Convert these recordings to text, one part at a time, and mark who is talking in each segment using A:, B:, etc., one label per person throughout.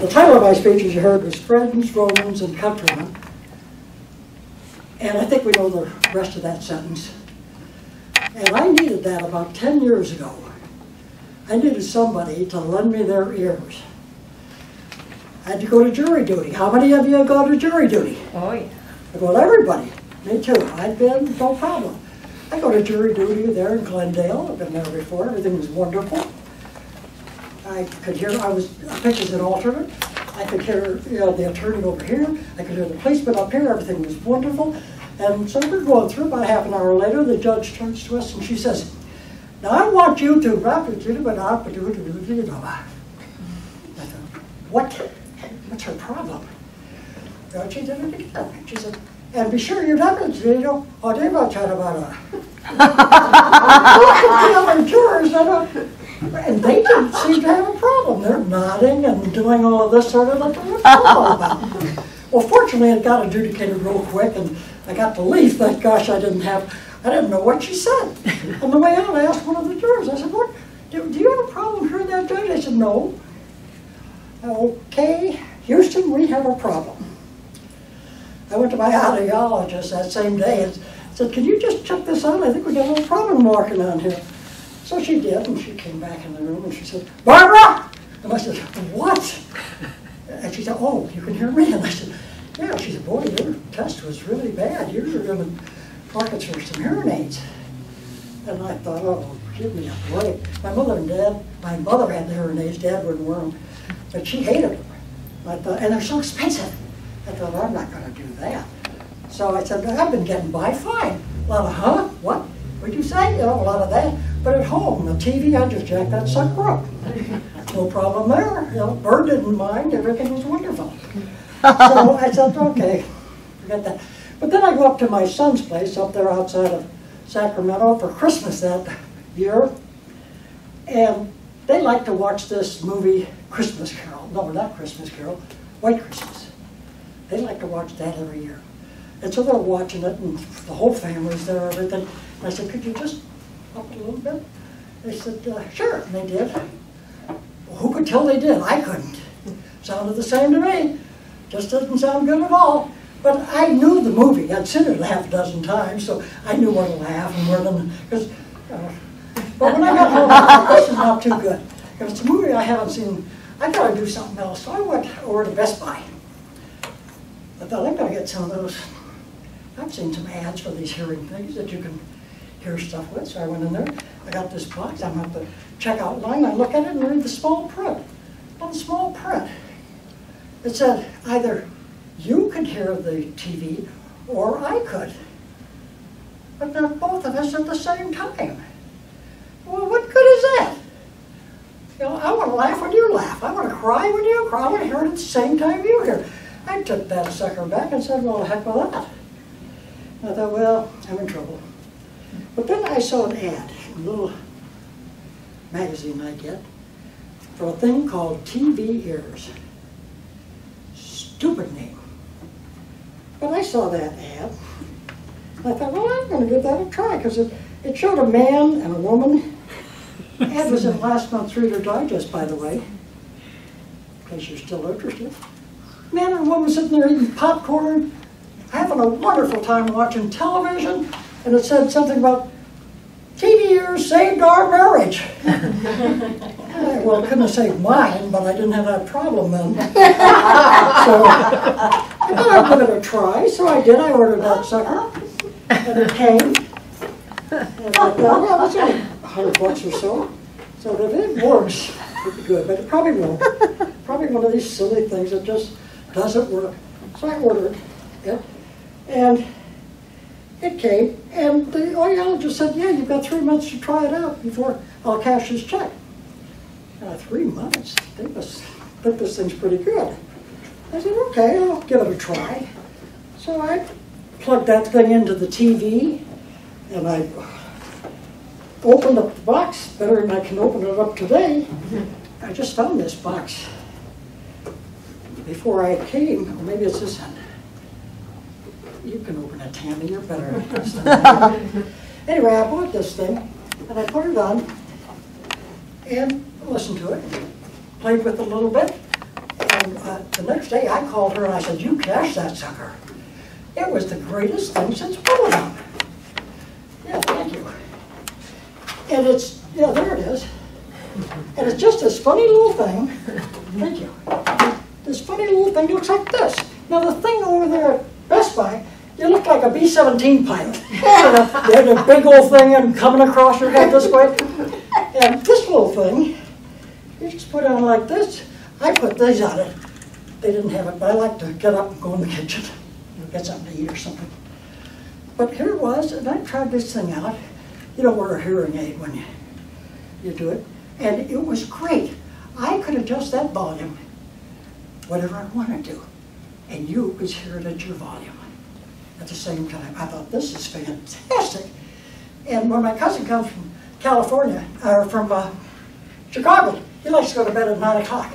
A: the title of my speech, as you heard, was Friends, Romans, and Countrymen. And I think we know the rest of that sentence. And I needed that about 10 years ago. I needed somebody to lend me their ears. I had to go to jury duty. How many of you have gone to jury duty?
B: Oh, yeah.
A: Well, everybody. Me too. I've been, no problem. I go to jury duty there in Glendale. I've been there before. Everything was wonderful. I could hear, I pitched as an alternate. I could hear, the attorney over here. I could hear the policeman up here. Everything was wonderful. And so we're going through. About half an hour later, the judge turns to us and she says, "Now I want you to wrap it to but I thought, what? What's her problem?" She did it again. She said, "And be sure you're not or they might chat about it." The other jurors, and they didn't seem to have a problem. They're nodding and doing all of this sort of like, what's that all about? Well, fortunately, it got adjudicated real quick, and I got the leaf. Thank gosh I didn't know what she said. On the way out, I asked one of the jurors, I said, "What? Do you have a problem hearing that judge?" They said, "No." "Okay, Houston, we have a problem." I went to my audiologist that same day and said, "Can you just check this out? I think we got a little problem walking on here." So she did, and she came back in the room and she said, "Barbara!" And I said, "What?" And she said, "Oh, you can hear me?" And I said, "Yeah." She said, "Boy, your test was really bad. You're going to market for some hearing aids." And I thought, oh, give me a break. My mother had the hearing aids. Dad wouldn't wear them, but she hated them. I thought, and they're so expensive. I thought, I'm not going to do that. So I said, "I've been getting by fine." A lot of, "Huh? What? What'd you say?" A lot of that. But at home, the TV, I just jacked that sucker up. No problem there. Bird didn't mind. Everything was wonderful. So I said, okay, forget that. But then I go up to my son's place up there outside of Sacramento for Christmas that year. And they like to watch this movie, Christmas Carol. No, not Christmas Carol, White Christmas. They like to watch that every year. And so they're watching it, and the whole family's there, everything. And I said, "Could you just up it a little bit?" They said, "Sure," and they did. Well, who could tell they did? I couldn't. Sounded the same to me. Just didn't sound good at all. But I knew the movie. I'd seen it half a dozen times, so I knew where to laugh and where to, because, but when I got home, I thought, this is not too good. If it's a movie I haven't seen, I gotta do something else. So I went over to Best Buy. I thought, I'm gonna get some of those. I've seen some ads for these hearing things that you can hear stuff with. So I went in there, I got this box, I'm at the checkout line, I look at it and read the small print. On the small print, it said either you could hear the TV or I could. But not both of us at the same time. Well, what good is that? I want to laugh when you laugh. I want to cry when you cry. I want to hear it at the same time you hear. I took that sucker back and said, well, the heck with that. I thought, well, I'm in trouble. But then I saw an ad, a little magazine I get, for a thing called TV Ears. Stupid name. But I saw that ad. I thought, well, I'm going to give that a try, because it showed a man and a woman. The ad was in last month's Reader Digest, by the way, in case you're still interested. Man and a woman sitting there eating popcorn, having a wonderful time watching television, and it said something about TV Ears saved our marriage. Well, it couldn't have saved mine, but I didn't have that problem then. So I thought I'd give it a try, so I did. I ordered that sucker, and it came. And I thought, well, that's only $100 or so. So if it works, it'd be good, but it probably won't. Probably one of these silly things that just doesn't work. So I ordered it, and it came, and the audiologist said, yeah, you've got 3 months to try it out before I'll cash this check. 3 months? They must think this thing's pretty good. I said, okay, I'll give it a try. So I plugged that thing into the TV, and I opened up the box better than I can open it up today. I just found this box before I came, or maybe it's this end. You can open it, Tammy, you're better at this than I am. Anyway, I bought this thing, and I put it on, and listened to it, played with it a little bit, and the next day I called her and I said, you cashed that sucker. It was the greatest thing since bubblegum. Yeah, thank you. And it's, yeah, there it is. And it's just this funny little thing. Thank you. This funny little thing looks like this. Now the thing over there at Best Buy, you look like a B-17 pilot. You had a big old thing and coming across your head this way. And this little thing, you just put on like this. I put these on it. They didn't have it, but I like to get up and go in the kitchen, get something to eat or something. But here it was, and I tried this thing out. You don't wear a hearing aid when you do it. And it was great. I could adjust that volume whatever I wanted to. And you could hear it at your volume at the same time. I thought, this is fantastic. And when my cousin comes from California, or from Chicago, he likes to go to bed at 9 o'clock.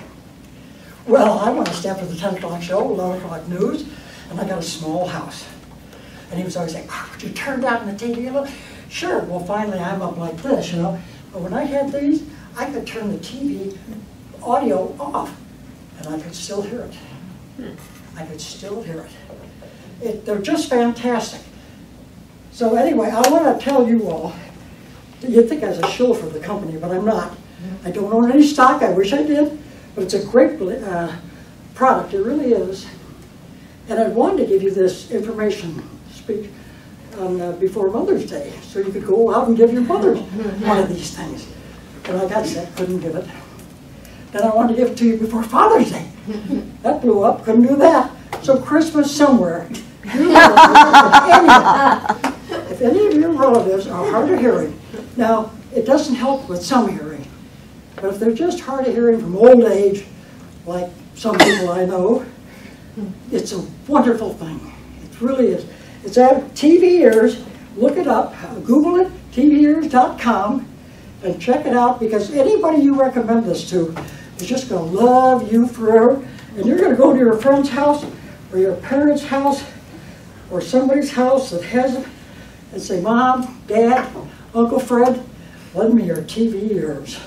A: Well, I want to stay up for the 10 o'clock show, 11 o'clock news, and I got a small house. And he was always saying, oh, would you turn down the TV a little? Sure, well finally I'm up like this, you know. But when I had these, I could turn the TV audio off, and I could still hear it. I could still hear it. They're just fantastic. So anyway, I want to tell you all, you'd think I was a shill for the company, but I'm not. I don't own any stock, I wish I did, but it's a great product, it really is. And I wanted to give you this information speech before Mother's Day, so you could go out and give your mother one of these things. And I got sick, couldn't give it. Then I wanted to give it to you before Father's Day. That blew up, couldn't do that. So Christmas somewhere, if any of your relatives are hard of hearing, now it doesn't help with some hearing, but if they're just hard of hearing from old age, like some people I know, it's a wonderful thing. It really is. It's at TV Ears. Look it up. Google it, TVears.com, and check it out, because anybody you recommend this to is just going to love you forever. And you're going to go to your friend's house or your parents' house or somebody's house that has it and say, Mom, Dad, Uncle Fred, lend me your TV Ears.